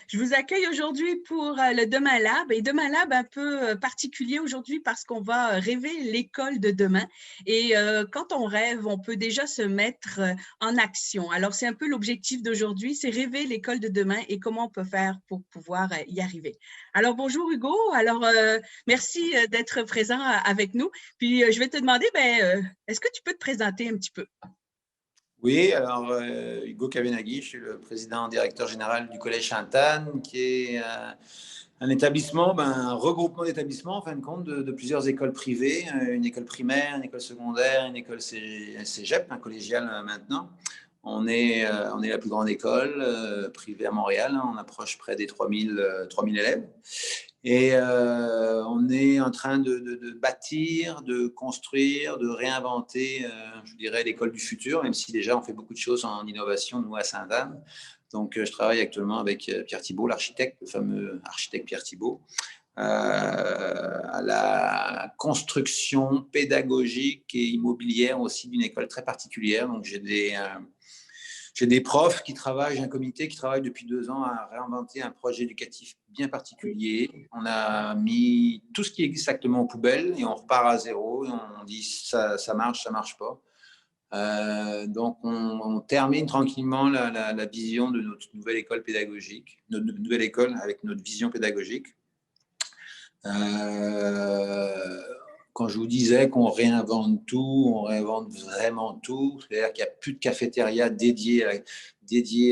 je vous accueille aujourd'hui pour le Demain Lab. Et Demain Lab un peu particulier aujourd'hui parce qu'on va rêver l'école de demain. Et quand on rêve, on peut déjà se mettre en action. Alors, c'est un peu l'objectif d'aujourd'hui, c'est rêver l'école de demain et comment on peut faire pour pouvoir y arriver. Alors, bonjour Hugo. Alors, merci d'être présent avec nous. Puis, je vais te demander, est-ce que tu peux te présenter un petit peu? Oui, alors Hugo Kavenaghi, je suis le président directeur général du Collège Sainte-Anne, qui est un établissement, un regroupement d'établissements en fin de compte de plusieurs écoles privées, une école primaire, une école secondaire, une école cégep, un collégial maintenant. On est la plus grande école privée à Montréal, on approche près des 3000 élèves. Et on est en train de bâtir, de construire, de réinventer, je dirais, l'école du futur, même si déjà on fait beaucoup de choses en innovation, nous, à Sainte-Anne. Donc, je travaille actuellement avec Pierre Thibault, l'architecte, le fameux architecte Pierre Thibault, à la construction pédagogique et immobilière aussi d'une école très particulière. Donc, j'ai des profs qui travaillent, j'ai un comité qui travaille depuis 2 ans à réinventer un projet éducatif bien particulier. On a mis tout ce qui existe actuellement aux poubelles et on repart à zéro. Et on dit ça marche pas. Donc, on termine tranquillement la vision de notre nouvelle école pédagogique, notre nouvelle école avec notre vision pédagogique. Quand je vous disais qu'on réinvente tout, on réinvente vraiment tout, c'est-à-dire qu'il n'y a plus de cafétéria dédiée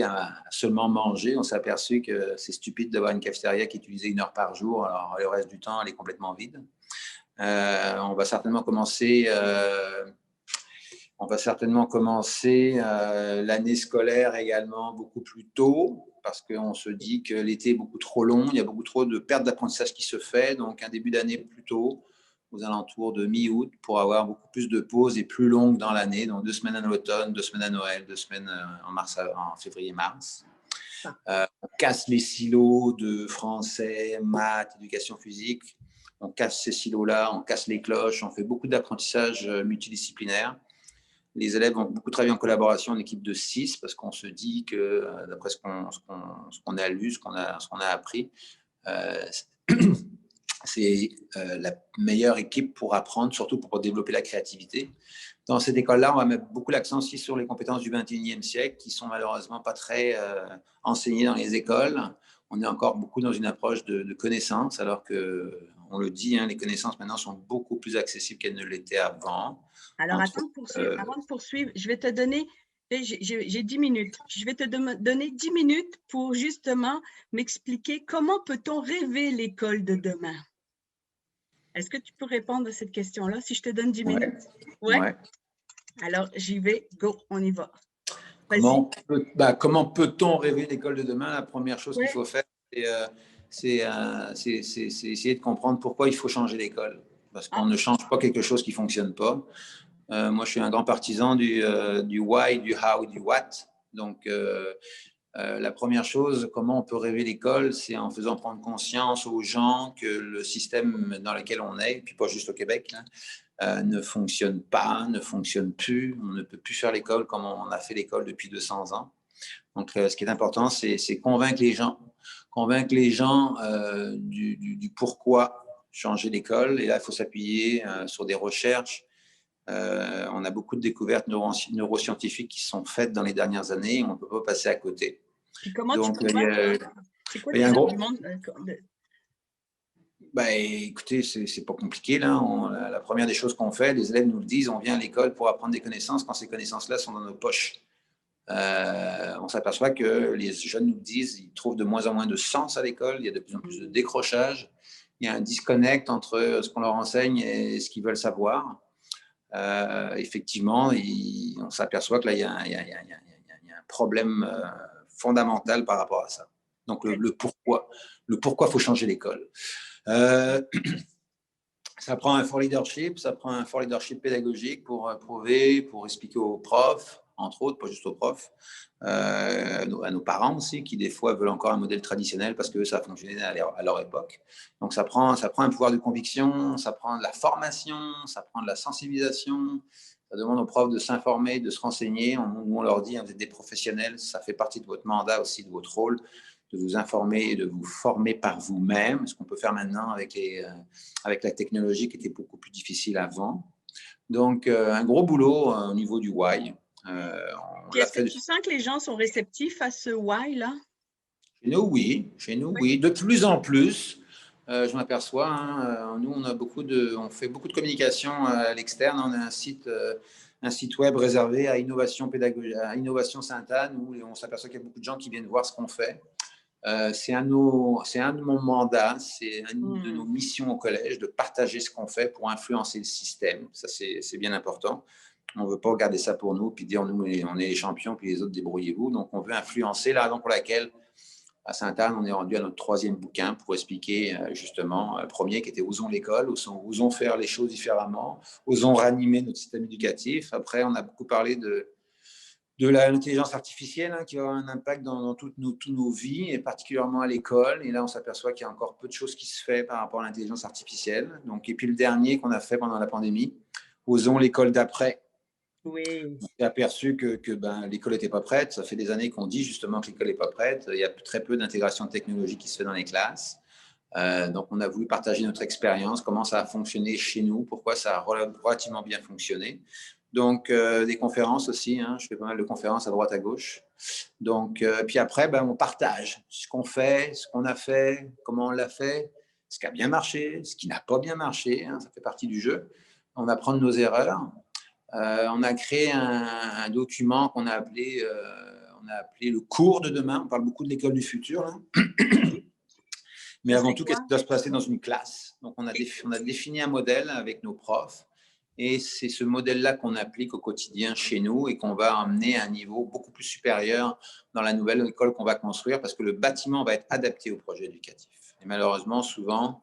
à seulement manger. On s'est aperçu que c'est stupide d'avoir une cafétéria qui est utilisée 1 heure par jour, alors le reste du temps, elle est complètement vide. On va certainement commencer l'année scolaire également beaucoup plus tôt, parce qu'on se dit que l'été est beaucoup trop long, il y a beaucoup trop de perte d'apprentissage qui se fait, donc un début d'année plus tôt, aux alentours de mi-août, pour avoir beaucoup plus de pauses et plus longues dans l'année, donc 2 semaines à l'automne, 2 semaines à Noël, 2 semaines en février-mars. On casse les silos de français, maths, éducation physique, on casse ces silos-là, on casse les cloches, on fait beaucoup d'apprentissage multidisciplinaire. Les élèves vont beaucoup travailler en collaboration en équipe de 6 parce qu'on se dit que, d'après ce qu'on a lu, ce qu'on a appris, c'est la meilleure équipe pour apprendre, surtout pour développer la créativité. Dans cette école-là, on va mettre beaucoup l'accent aussi sur les compétences du XXIe siècle qui sont malheureusement pas très enseignées dans les écoles. On est encore beaucoup dans une approche de connaissances, alors que, on le dit, les connaissances maintenant sont beaucoup plus accessibles qu'elles ne l'étaient avant. Alors, avant de poursuivre, je vais te donner, j'ai 10 minutes. Je vais te donner 10 minutes pour justement m'expliquer comment peut-on rêver l'école de demain. Est-ce que tu peux répondre à cette question-là si je te donne 10 minutes? Ouais. Alors, j'y vais. Go, on y va. Comment peut-on rêver l'école de demain? La première chose qu'il faut faire, c'est essayer de comprendre pourquoi il faut changer l'école. Parce qu'on ne change pas quelque chose qui ne fonctionne pas. Moi, je suis un grand partisan du why, du how, du what. Donc, la première chose, comment on peut rêver l'école, c'est en faisant prendre conscience aux gens que le système dans lequel on est, et puis pas juste au Québec, ne fonctionne pas, ne fonctionne plus. On ne peut plus faire l'école comme on a fait l'école depuis 200 ans. Donc, ce qui est important, c'est convaincre les gens du pourquoi changer l'école. Et là, il faut s'appuyer sur des recherches. On a beaucoup de découvertes neuroscientifiques qui sont faites dans les dernières années. On ne peut pas passer à côté. Puis comment tu convaincs? C'est quoi tes arguments? Écoutez, c'est pas compliqué. La première des choses qu'on fait, les élèves nous le disent, on vient à l'école pour apprendre des connaissances quand ces connaissances-là sont dans nos poches. On s'aperçoit que les jeunes nous disent qu'ils trouvent de moins en moins de sens à l'école, il y a de plus en plus de décrochage, il y a un disconnect entre ce qu'on leur enseigne et ce qu'ils veulent savoir. Effectivement, on s'aperçoit que là, il y a un problème fondamental par rapport à ça. Donc, le pourquoi il faut changer l'école. Ça prend un fort leadership, pédagogique pour prouver, pour expliquer aux profs, entre autres, pas juste aux profs, à nos parents aussi, qui des fois veulent encore un modèle traditionnel parce que ça a fonctionné à leur époque. Donc, ça prend un pouvoir de conviction, ça prend de la formation, ça prend de la sensibilisation, ça demande aux profs de s'informer, de se renseigner. On leur dit, vous êtes des professionnels, ça fait partie de votre mandat aussi, de votre rôle. vous informer et de vous former par vous-même, ce qu'on peut faire maintenant avec la technologie qui était beaucoup plus difficile avant. Donc, un gros boulot au niveau du why. Puis est-ce que tu sens que les gens sont réceptifs à ce why-là? Chez nous, oui. Chez nous, oui. De plus en plus, je m'aperçois. Nous, on fait beaucoup de communication à l'externe. On a un site web réservé à Innovation Pédagogie, à Innovation Sainte-Anne, où on s'aperçoit qu'il y a beaucoup de gens qui viennent voir ce qu'on fait. C'est un de mon mandat, c'est une de nos missions au collège de partager ce qu'on fait pour influencer le système. Ça, c'est bien important. On ne veut pas garder ça pour nous puis dire nous, on est les champions puis les autres débrouillez-vous. Donc, on veut influencer la raison pour laquelle à Sainte-Anne, on est rendu à notre 3e bouquin pour expliquer justement, le premier qui était Osons l'école, osons faire les choses différemment, osons ranimer notre système éducatif. Après, on a beaucoup parlé de l'intelligence artificielle qui va avoir un impact dans toutes nos vies, et particulièrement à l'école. Et là, on s'aperçoit qu'il y a encore peu de choses qui se font par rapport à l'intelligence artificielle. Donc, et puis le dernier qu'on a fait pendant la pandémie, Osons l'école d'après. Oui. On s'est aperçu que l'école n'était pas prête. Ça fait des années qu'on dit justement que l'école n'est pas prête. Il y a très peu d'intégration de technologie qui se fait dans les classes. Donc, on a voulu partager notre expérience, comment ça a fonctionné chez nous, pourquoi ça a relativement bien fonctionné. Donc, des conférences aussi. Je fais pas mal de conférences à droite, à gauche. Donc, puis après, on partage ce qu'on fait, ce qu'on a fait, comment on l'a fait, ce qui a bien marché, ce qui n'a pas bien marché. Ça fait partie du jeu. On apprend de nos erreurs. On a créé un document qu'on a appelé le cours de demain. On parle beaucoup de l'école du futur, là. Mais avant tout, qu'est-ce qui doit se passer dans une classe? Donc, on a défini un modèle avec nos profs, et c'est ce modèle-là qu'on applique au quotidien chez nous et qu'on va emmener à un niveau beaucoup plus supérieur dans la nouvelle école qu'on va construire, parce que le bâtiment va être adapté au projet éducatif. Et malheureusement, souvent,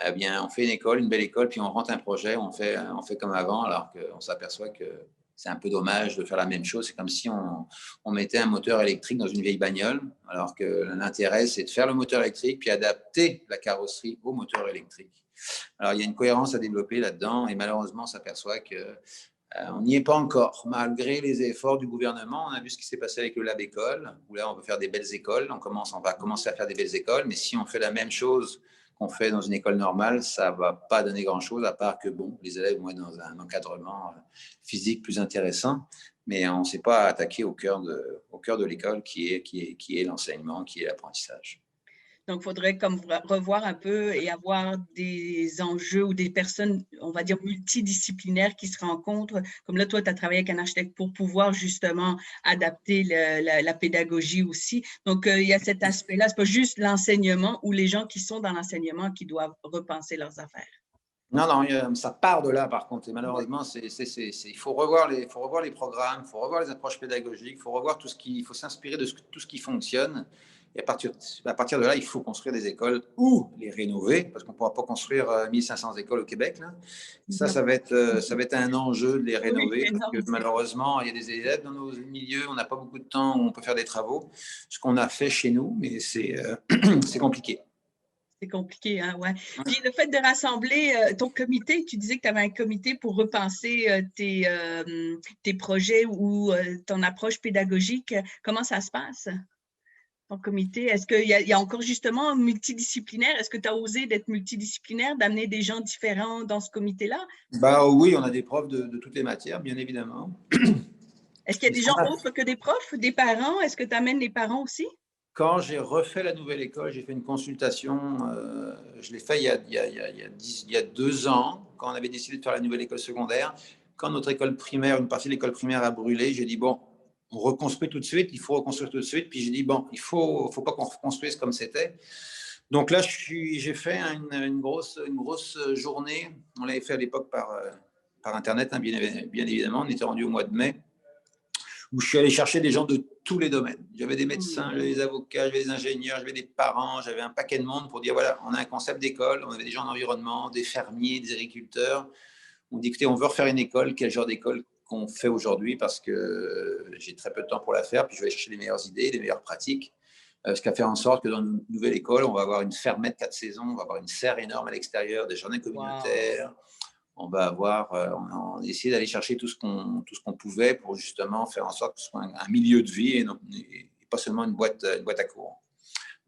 on fait une belle école, puis on rentre un projet, on fait comme avant, alors qu'on s'aperçoit que c'est un peu dommage de faire la même chose. C'est comme si on mettait un moteur électrique dans une vieille bagnole, alors que l'intérêt, c'est de faire le moteur électrique, puis adapter la carrosserie au moteur électrique. Alors, il y a une cohérence à développer là-dedans, et malheureusement, on s'aperçoit qu'on n'y est pas encore, malgré les efforts du gouvernement. On a vu ce qui s'est passé avec le Lab École, où là, on veut faire des belles écoles. On va commencer à faire des belles écoles, mais si on fait la même chose qu'on fait dans une école normale, ça ne va pas donner grand-chose, à part que les élèves vont être dans un encadrement physique plus intéressant, mais on ne s'est pas attaqué au cœur de l'école qui est l'enseignement, qui est l'apprentissage. Donc, il faudrait comme revoir un peu et avoir des enjeux ou des personnes, on va dire, multidisciplinaires qui se rencontrent. Comme là, toi, tu as travaillé avec un architecte pour pouvoir justement adapter la pédagogie aussi. Donc, il y a cet aspect-là. Ce n'est pas juste l'enseignement ou les gens qui sont dans l'enseignement qui doivent repenser leurs affaires. Non, ça part de là, par contre. Et malheureusement, il faut revoir les programmes, il faut revoir les approches pédagogiques, il faut s'inspirer de tout ce qui fonctionne. Et à partir de là, il faut construire des écoles ou les rénover, parce qu'on ne pourra pas construire 1500 écoles au Québec. Là. Ça va être un enjeu de les rénover, oui, parce que malheureusement, il y a des élèves dans nos milieux, on n'a pas beaucoup de temps où on peut faire des travaux, ce qu'on a fait chez nous, mais c'est compliqué. C'est compliqué, hein, ouais. Puis le fait de rassembler ton comité, tu disais que tu avais un comité pour repenser tes projets ou ton approche pédagogique. Comment ça se passe, ton comité? Est-ce qu'il y a encore justement multidisciplinaire? Est-ce que tu as osé d'être multidisciplinaire, d'amener des gens différents dans ce comité-là? Oui, on a des profs de toutes les matières, bien évidemment. Est-ce qu'il y a des gens autres que des profs, des parents? Est-ce que tu amènes les parents aussi? Quand j'ai refait la nouvelle école, j'ai fait une consultation, je l'ai fait il y a 2 ans, quand on avait décidé de faire la nouvelle école secondaire. Quand notre école primaire, une partie de l'école primaire a brûlé, j'ai dit, bon, on reconstruit tout de suite, il faut reconstruire tout de suite. Puis j'ai dit, bon, il ne faut pas qu'on reconstruise comme c'était. Donc là, j'ai fait une grosse journée. On l'avait fait à l'époque par Internet, bien évidemment. On était rendu au mois de mai, où je suis allé chercher des gens de tous les domaines. J'avais des médecins, j'avais des avocats, j'avais des ingénieurs, j'avais des parents, j'avais un paquet de monde pour dire, voilà, on a un concept d'école, on avait des gens en environnement, des fermiers, des agriculteurs. On dit, écoutez, on veut refaire une école, quel genre d'école qu'on fait aujourd'hui, parce que j'ai très peu de temps pour la faire, puis je vais aller chercher les meilleures idées, les meilleures pratiques. Ce qui va faire en sorte que dans une nouvelle école, on va avoir une fermette 4 saisons, on va avoir une serre énorme à l'extérieur, des journées communautaires. Wow. On va avoir, on a essayé d'aller chercher tout ce qu'on pouvait pour justement faire en sorte que ce soit un milieu de vie et pas seulement une boîte à courant.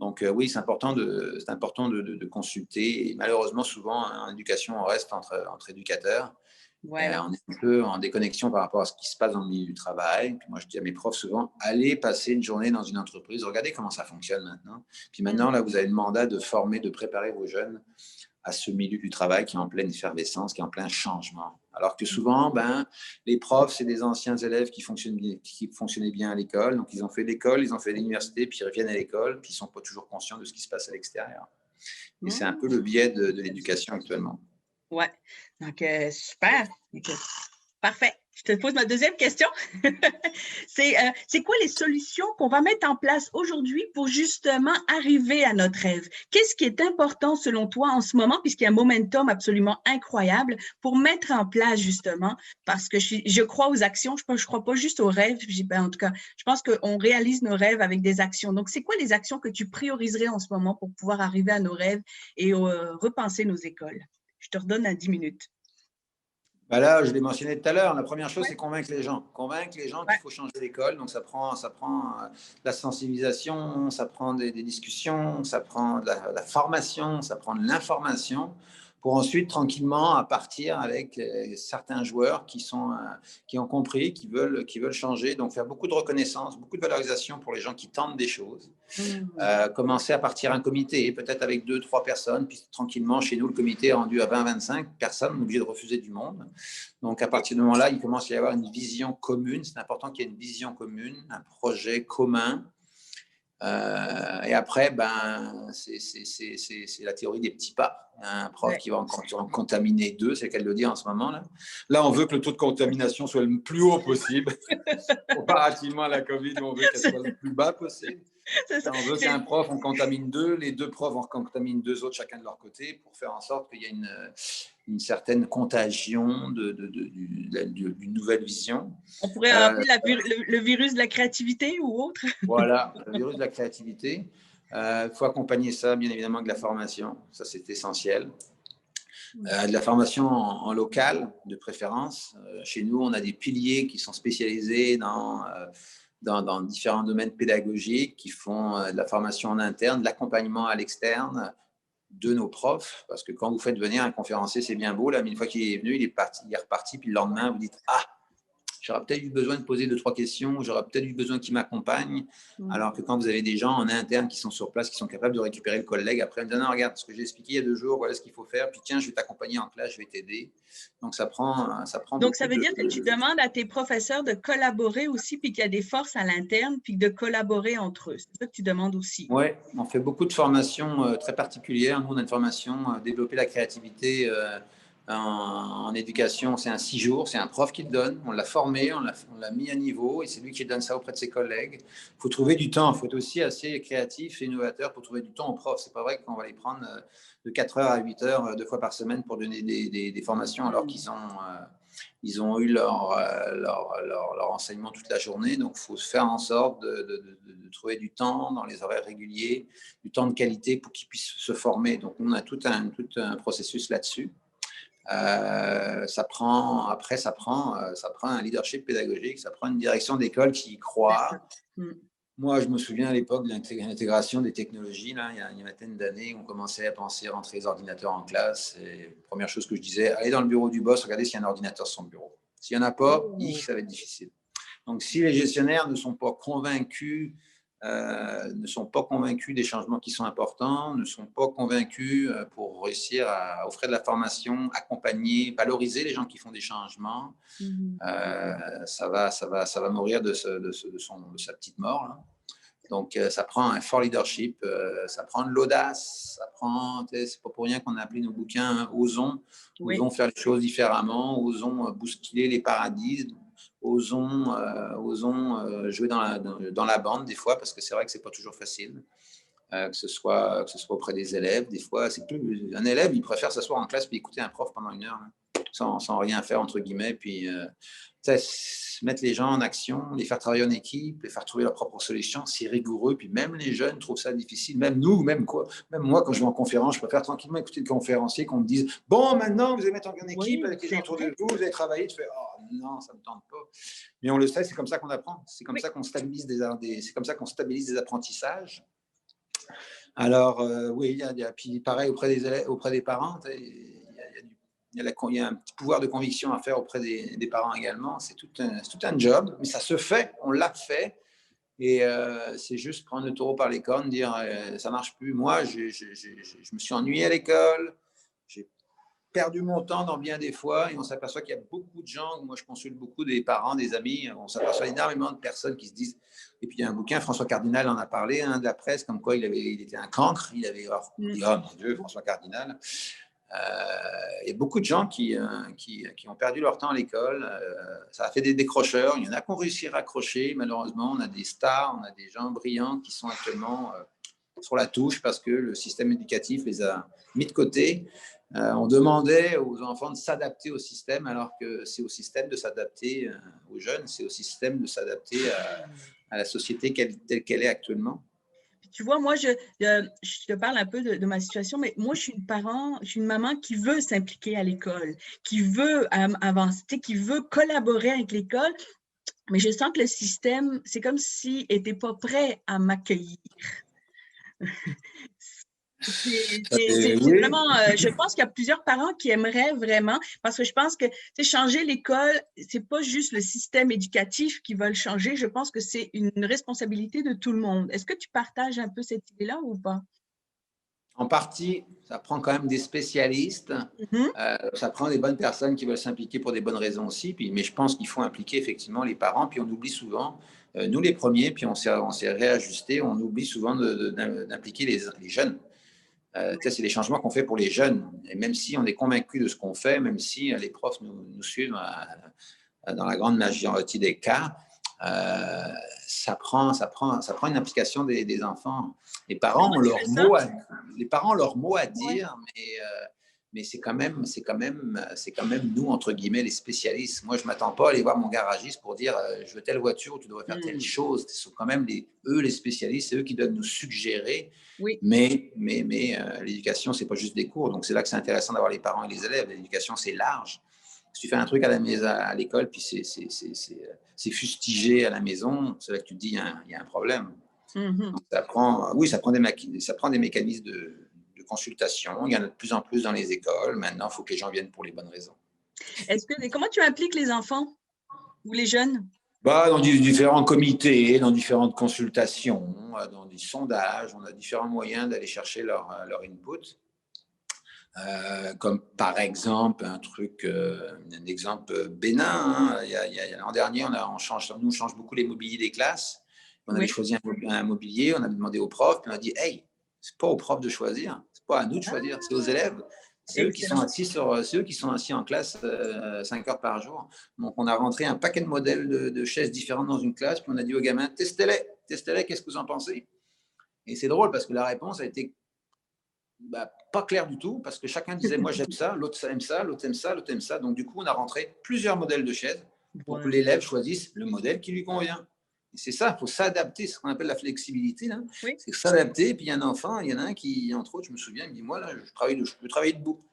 Donc, oui, c'est important de consulter. Et malheureusement, souvent, en éducation, on reste entre éducateurs. Ouais, ouais. On est un peu en déconnexion par rapport à ce qui se passe dans le milieu du travail. Puis moi, je dis à mes profs souvent, allez passer une journée dans une entreprise, regardez comment ça fonctionne maintenant. Puis maintenant, là, vous avez le mandat de former, de préparer vos jeunes à ce milieu du travail qui est en pleine effervescence, qui est en plein changement. Alors que souvent, les profs, c'est des anciens élèves qui fonctionnaient bien à l'école. Donc, ils ont fait l'école, ils ont fait l'université, puis ils reviennent à l'école, puis ils ne sont pas toujours conscients de ce qui se passe à l'extérieur. Et c'est un peu le biais de l'éducation actuellement. Ouais. Donc, super. Okay. Parfait. Je te pose ma deuxième question. C'est quoi les solutions qu'on va mettre en place aujourd'hui pour justement arriver à notre rêve? Qu'est-ce qui est important selon toi en ce moment, puisqu'il y a un momentum absolument incroyable pour mettre en place justement, parce que je crois aux actions, je ne crois pas juste aux rêves. En tout cas, je pense qu'on réalise nos rêves avec des actions. Donc, c'est quoi les actions que tu prioriserais en ce moment pour pouvoir arriver à nos rêves et repenser nos écoles? Je te redonne à 10 minutes. Là, je l'ai mentionné tout à l'heure, la première chose, Ouais. c'est convaincre les gens. Convaincre les gens Ouais. qu'il faut changer l'école. Donc, ça prend la sensibilisation, ça prend des discussions, ça prend de la formation, ça prend de l'information pour ensuite, tranquillement, à partir avec certains joueurs qui ont compris, qui veulent changer. Donc, faire beaucoup de reconnaissance, beaucoup de valorisation pour les gens qui tentent des choses. Commencer à partir un comité, peut-être avec 2-3 personnes, puis tranquillement, chez nous, le comité est rendu à 20-25 personnes, on est obligé de refuser du monde. Donc, à partir de ce moment-là, il commence à y avoir une vision commune. C'est important qu'il y ait une vision commune, un projet commun. Et après, c'est la théorie des petits pas. Un prof qui va en contaminer 2, c'est le cas de le dire en ce moment. Là, on veut que le taux de contamination soit le plus haut possible, comparativement à la COVID, où on veut qu'elle soit le plus bas possible. Là, on veut qu'un prof en contamine 2, les 2 profs en contaminent 2 autres chacun de leur côté pour faire en sorte qu'il y ait une certaine contagion d'une nouvelle vision. On pourrait appeler le virus de la créativité ou autre. Voilà, le virus de la créativité. Il faut accompagner ça, bien évidemment, avec de la formation. Ça, c'est essentiel. De la formation en local, de préférence. Chez nous, on a des piliers qui sont spécialisés dans différents domaines pédagogiques, qui font de la formation en interne, de l'accompagnement à l'externe de nos profs. Parce que quand vous faites venir un conférencier, c'est bien beau, là, mais une fois qu'il est venu, il est reparti, puis le lendemain, vous dites « Ah, j'aurais peut-être eu besoin de poser 2-3 questions, j'aurais peut-être eu besoin qu'ils m'accompagnent. » Alors que quand vous avez des gens en interne qui sont sur place, qui sont capables de récupérer le collègue, après, ils me disent « Non, regarde, ce que j'ai expliqué il y a 2 jours, voilà ce qu'il faut faire. Puis tiens, je vais t'accompagner en classe, je vais t'aider. » Donc, ça prend Donc, ça veut dire que tu demandes à tes professeurs de collaborer aussi, puis qu'il y a des forces à l'interne, puis de collaborer entre eux. C'est ça que tu demandes aussi. Oui, on fait beaucoup de formations très particulières. Nous, on a une formation développer la créativité en éducation, c'est un 6 jours, c'est un prof qui le donne, on l'a formé, on l'a mis à niveau et c'est lui qui donne ça auprès de ses collègues. Il faut trouver du temps, il faut être aussi assez créatif et innovateur pour trouver du temps aux profs. C'est pas vrai qu'on va les prendre de 4 heures à 8 heures 2 fois par semaine pour donner des formations alors qu'ils ont eu leur enseignement toute la journée. Donc, il faut faire en sorte de trouver du temps dans les horaires réguliers, du temps de qualité pour qu'ils puissent se former. Donc, on a tout un processus là-dessus. Ça prend un leadership pédagogique, ça prend une direction d'école qui y croit. Moi, je me souviens à l'époque de l'intégration des technologies, là, il y a une vingtaine d'années, on commençait à penser à rentrer les ordinateurs en classe. Et la première chose que je disais, allez dans le bureau du boss, regardez s'il y a un ordinateur sur son bureau. S'il n'y en a pas, ça va être difficile. Donc, si les gestionnaires ne sont pas convaincus des changements qui sont importants, ne sont pas convaincus pour réussir à offrir de la formation, accompagner, valoriser les gens qui font des changements, ça va mourir de sa petite mort, là. Donc, ça prend un fort leadership, ça prend de l'audace, c'est pas pour rien qu'on a appelé nos bouquins « Osons », osons faire les choses différemment, osons bousculer les paradis, osons jouer dans la bande des fois, parce que c'est vrai que c'est pas toujours facile, que ce soit auprès des élèves. Des fois, un élève, il préfère s'asseoir en classe puis écouter un prof pendant 1 heure, hein, sans rien faire, entre guillemets, puis mettre les gens en action, les faire travailler en équipe, les faire trouver leurs propres solutions, c'est rigoureux. Puis même les jeunes trouvent ça difficile. Même nous, même moi, quand je vais en conférence, je préfère tranquillement écouter le conférencier qu'on me dise « Bon, maintenant, vous allez mettre en équipe avec les gens autour de vous, vous allez travailler. » Tu fais « Oh non, ça ne me tente pas. » Mais on le sait, c'est comme ça qu'on apprend. C'est comme ça qu'on stabilise c'est comme ça qu'on stabilise des apprentissages. Alors, oui, puis pareil auprès des élèves, auprès des parents, il y a un petit pouvoir de conviction à faire auprès des parents également. C'est tout un job, mais ça se fait, on l'a fait. Et c'est juste prendre le taureau par les cornes, dire ça marche plus. Moi, je me suis ennuyé à l'école, j'ai perdu mon temps dans bien des fois, et on s'aperçoit qu'il y a beaucoup de gens, moi je consulte beaucoup des parents, des amis, on s'aperçoit énormément de personnes qui se disent, et puis il y a un bouquin, François Cardinal en a parlé, de la presse, comme quoi il était un cancre, on dit, oh mon Dieu, François Cardinal. Il y a beaucoup de gens qui ont perdu leur temps à l'école. Ça a fait des décrocheurs. Il y en a qui ont réussi à raccrocher. Malheureusement, on a des stars, on a des gens brillants qui sont actuellement sur la touche parce que le système éducatif les a mis de côté. On demandait aux enfants de s'adapter au système, alors que c'est au système de s'adapter aux jeunes, c'est au système de s'adapter à la société telle qu'elle est actuellement. Tu vois, moi, je te parle un peu de ma situation, mais moi, je suis une maman qui veut s'impliquer à l'école, qui veut avancer, qui veut collaborer avec l'école, mais je sens que le système, c'est comme s'il n'était pas prêt à m'accueillir. C'est Oui. vraiment, je pense qu'il y a plusieurs parents qui aimeraient vraiment, parce que je pense que changer l'école, c'est pas juste le système éducatif qui va le changer, je pense que c'est une responsabilité de tout le monde. Est-ce que tu partages un peu cette idée-là ou pas? En partie, ça prend quand même des spécialistes, ça prend des bonnes personnes qui veulent s'impliquer pour des bonnes raisons aussi, mais je pense qu'il faut impliquer effectivement les parents, puis on oublie souvent, nous les premiers, puis on s'est réajusté, on oublie souvent d'impliquer les jeunes. C'est des changements qu'on fait pour les jeunes. Et même si on est convaincu de ce qu'on fait, même si les profs nous suivent dans la grande majorité des cas, ça prend une implication des enfants. Les parents ont leur mot à dire, mais c'est quand même nous, entre guillemets, les spécialistes. Moi, je ne m'attends pas à aller voir mon garagiste pour dire je veux telle voiture, tu devrais faire telle chose. Ce sont quand même eux les spécialistes, c'est eux qui doivent nous suggérer. Oui. Mais l'éducation, ce n'est pas juste des cours. Donc, c'est là que c'est intéressant d'avoir les parents et les élèves. L'éducation, c'est large. Si tu fais un truc à l'école, puis c'est fustigé à la maison, c'est là que tu te dis il y a un problème. Donc, ça prend des mécanismes de consultation. Il y en a de plus en plus dans les écoles. Maintenant, il faut que les gens viennent pour les bonnes raisons. Comment tu impliques les enfants ou les jeunes? Dans différents comités, dans différentes consultations, dans des sondages. On a différents moyens d'aller chercher leur input. Comme par exemple un exemple bénin. L'an dernier, on change beaucoup les mobiliers des classes. On avait choisi un mobilier, on avait demandé aux profs, puis on a dit hey, c'est pas aux profs de choisir, c'est pas à nous de choisir, c'est aux élèves. C'est eux qui sont assis en classe 5 heures par jour. Donc, on a rentré un paquet de modèles de chaises différentes dans une classe, puis on a dit aux gamins testez-les, qu'est-ce que vous en pensez? Et c'est drôle parce que la réponse a été pas clair du tout, parce que chacun disait moi j'aime ça, l'autre aime ça, l'autre aime ça, l'autre aime ça. Donc du coup, on a rentré plusieurs modèles de chaises pour que l'élève choisisse le modèle qui lui convient. Et c'est ça, il faut s'adapter, ce qu'on appelle la flexibilité. Là. Oui. C'est s'adapter. Puis il y a un enfant, il y en a un qui, entre autres, je me souviens, il me dit moi, là, je peux travailler debout.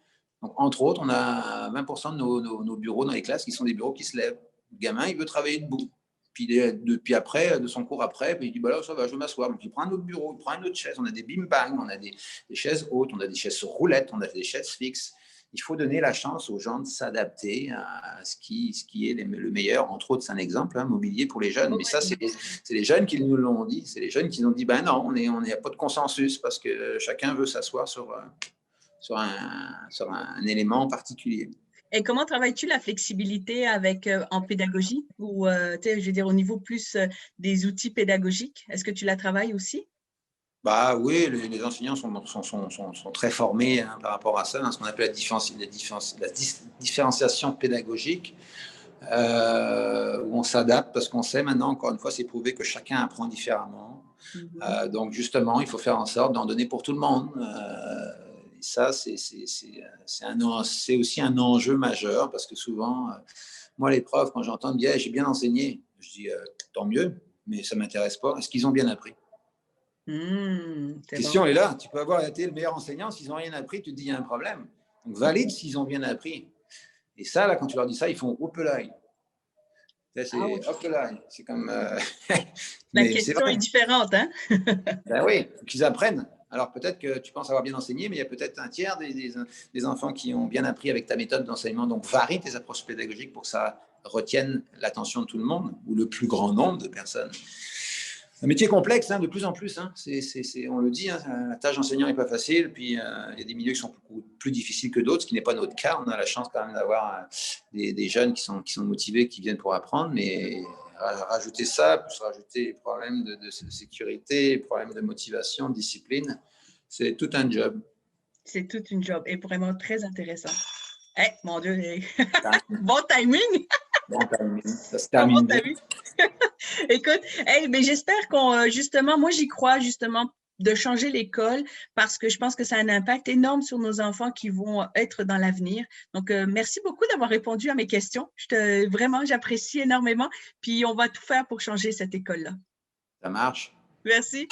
Donc, entre autres, on a 20% de nos bureaux dans les classes qui sont des bureaux qui se lèvent. Le gamin, il veut travailler debout. Puis après, de son cours après, puis il dit, là, ça va, je vais m'asseoir. Donc, il prend un autre bureau, il prend une autre chaise. On a des bim-bang, on a des chaises hautes, on a des chaises sur roulettes, on a des chaises fixes. Il faut donner la chance aux gens de s'adapter à ce qui est le meilleur. Entre autres, c'est un exemple, mobilier pour les jeunes. Mais ça, c'est les jeunes qui nous l'ont dit. C'est les jeunes qui nous ont dit, non, on n'y a pas de consensus parce que chacun veut s'asseoir sur un élément particulier. Et comment travailles-tu la flexibilité en pédagogie ou je veux dire au niveau plus des outils pédagogiques? Est-ce que tu la travailles aussi? Oui, les enseignants sont très formés par rapport à ça, dans ce qu'on appelle la différenciation pédagogique, où on s'adapte parce qu'on sait maintenant, encore une fois, c'est prouvé que chacun apprend différemment. Donc justement, il faut faire en sorte d'en donner pour tout le monde. Et ça, c'est aussi un enjeu majeur parce que souvent, moi, les profs, quand j'entends dire hey, j'ai bien enseigné, je dis tant mieux, mais ça ne m'intéresse pas. Est-ce qu'ils ont bien appris? La question est là. Tu peux avoir été le meilleur enseignant, s'ils n'ont rien appris, tu te dis il y a un problème. Donc valide s'ils ont bien appris. Et ça, là, quand tu leur dis ça, ils font au pelaille. Ah oui. Hop là, c'est comme. La Mais c'est question est vrai. différente, hein? Ben oui, faut qu'ils apprennent. Alors peut-être que tu penses avoir bien enseigné, mais il y a peut-être un tiers des enfants qui ont bien appris avec ta méthode d'enseignement. Donc varie tes approches pédagogiques pour que ça retienne l'attention de tout le monde ou le plus grand nombre de personnes. Un métier complexe, hein, de plus en plus. Hein. On le dit, hein, la tâche d'enseignant n'est pas facile. Puis il y a des milieux qui sont beaucoup plus difficiles que d'autres, ce qui n'est pas notre cas. On a la chance quand même d'avoir des jeunes qui sont motivés, qui viennent pour apprendre. Mais rajouter ça, plus rajouter les problèmes de sécurité, les problèmes de motivation, de discipline, c'est tout un job. C'est toute une job et vraiment très intéressant. Hey, mon Dieu, bon timing! Bon timing. Ça se Comment termine t'as bien. vu? Écoute, hey, mais j'espère qu'on, justement, moi j'y crois justement de changer l'école parce que je pense que ça a un impact énorme sur nos enfants qui vont être dans l'avenir. Donc, merci beaucoup d'avoir répondu à mes questions. Vraiment, j'apprécie énormément. Puis, on va tout faire pour changer cette école-là. Ça marche. Merci.